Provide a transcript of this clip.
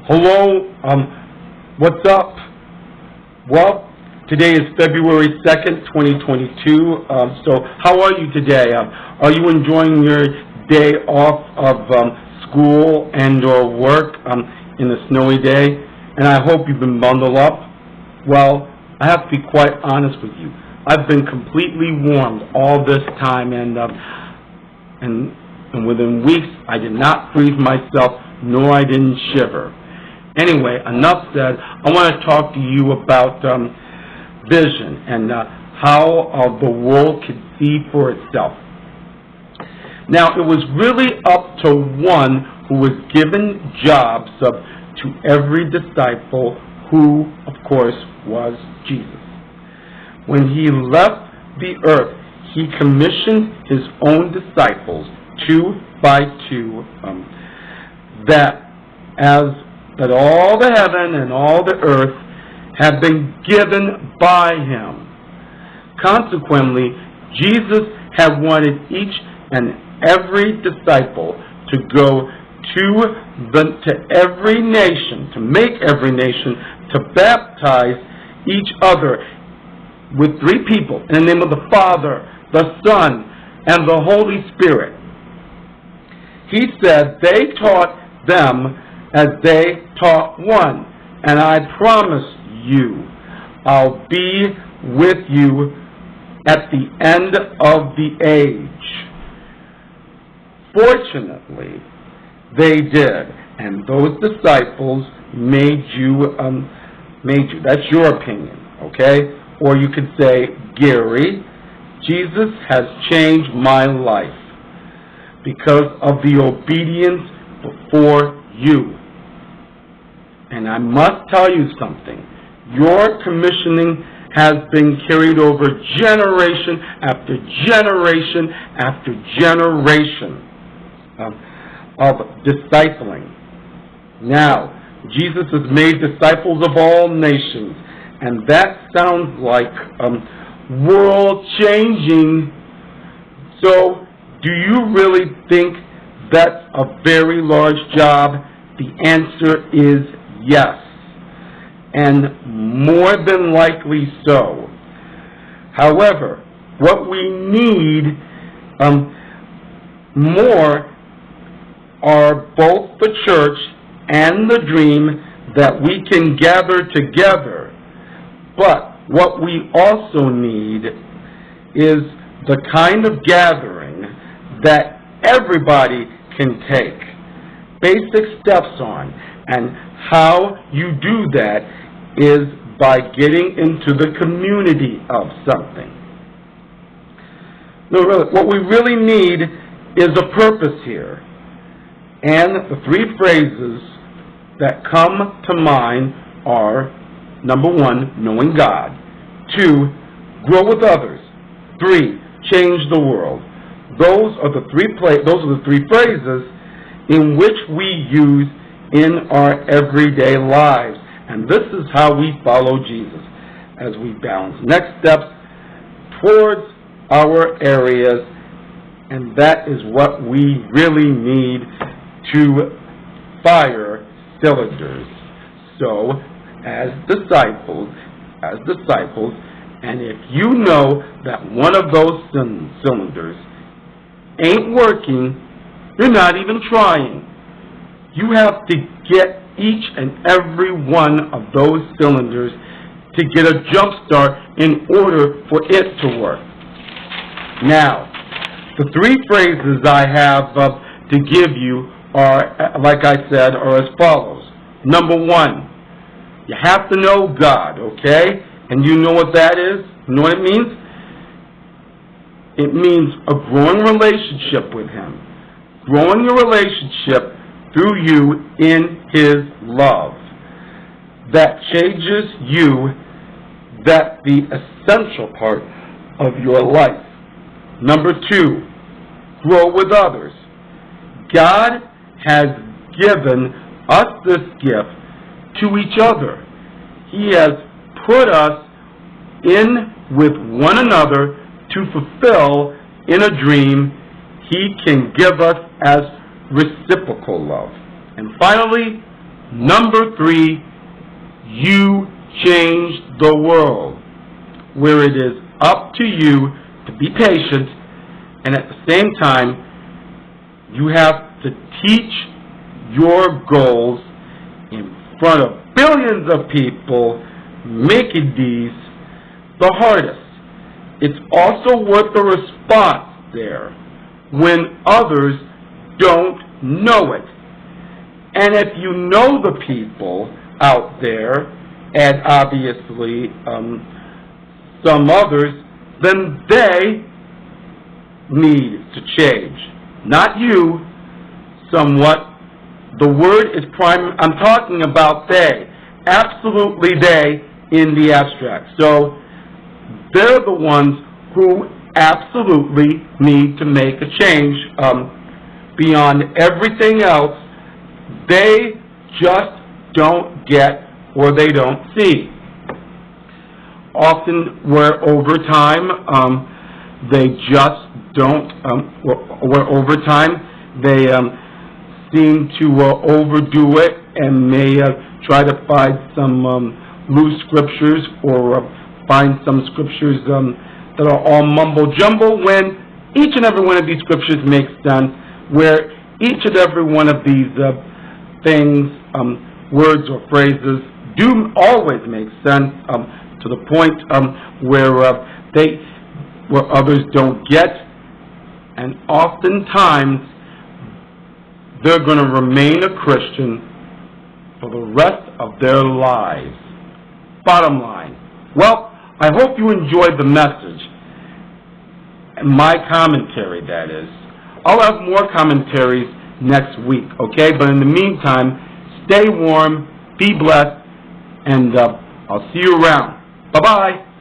Hello, what's up? Well, today is February 2nd, 2022. So how are you today? Are you enjoying your day off of school and or work in a snowy day? And I hope you've been bundled up. Well, I have to be quite honest with you. I've been completely warmed all this time, and within weeks I did not freeze myself, nor I didn't shiver. Anyway, enough said. I want to talk to you about vision and how the world could see for itself. Now, it was really up to one who was given jobs to every disciple, who, of course, was Jesus. When he left the earth, he commissioned his own disciples, 2 by 2, that all the heaven and all the earth have been given by him. Consequently, Jesus had wanted each and every disciple to go to every nation, to make every nation, to baptize each other with 3 people in the name of the Father, the Son, and the Holy Spirit. He said they taught them as they taught one, and I promise you, I'll be with you at the end of the age. Fortunately, they did, and those disciples made you. That's your opinion, okay? Or you could say, Gary, Jesus has changed my life because of the obedience before you. And I must tell you something. Your commissioning has been carried over generation after generation after generation of discipling. Now, Jesus has made disciples of all nations, and that sounds like world-changing. So, do you really think that's a very large job? The answer is yes, and more than likely so. However, what we need more are both the church and the dream that we can gather together. But what we also need is the kind of gathering that everybody can take basic steps on. And how you do that is by getting into the community of something. No, really, what we really need is a purpose here. And the 3 phrases that come to mind are, number 1, knowing God. 2, grow with others. 3, change the world. Those are the 3 phrases in which we use in our everyday lives. And this is how we follow Jesus as we balance next steps towards our areas, and that is what we really need to fire cylinders. So, as disciples, and if you know that one of those cylinders ain't working, you're not even trying. You have to get each and every one of those cylinders to get a jump start in order for it to work. Now, the 3 phrases I have to give you are, like I said, are as follows. Number 1, you have to know God, okay? And you know what that is? You know what it means? It means a growing relationship with Him. Growing your relationship through you in His love. That changes you, that's the essential part of your life. Number 2, grow with others. God has given us this gift to each other. He has put us in with one another to fulfill in a dream He can give us as reciprocal love. And finally, Number 3, you change the world, where it is up to you to be patient, and at the same time, you have to teach your goals in front of billions of people, making these the hardest. It's also worth the response there when others don't know it. And if you know the people out there, and obviously some others, then they need to change. Not you, somewhat. The word is prime. I'm talking about they. Absolutely they in the abstract. So they're the ones who absolutely need to make a change. Beyond everything else, they just don't get or they don't see. Often, where over time, they just don't, where over time, they seem to overdo it and may try to find some loose scriptures or find some scriptures that are all mumbo-jumbo, when each and every one of these scriptures makes sense, where each and every one of these things, words or phrases, do always make sense to the point where others don't get, and oftentimes they're going to remain a Christian for the rest of their lives. Bottom line. Well, I hope you enjoyed the message, and my commentary, that is. I'll have more commentaries next week, okay? But in the meantime, stay warm, be blessed, and I'll see you around. Bye-bye.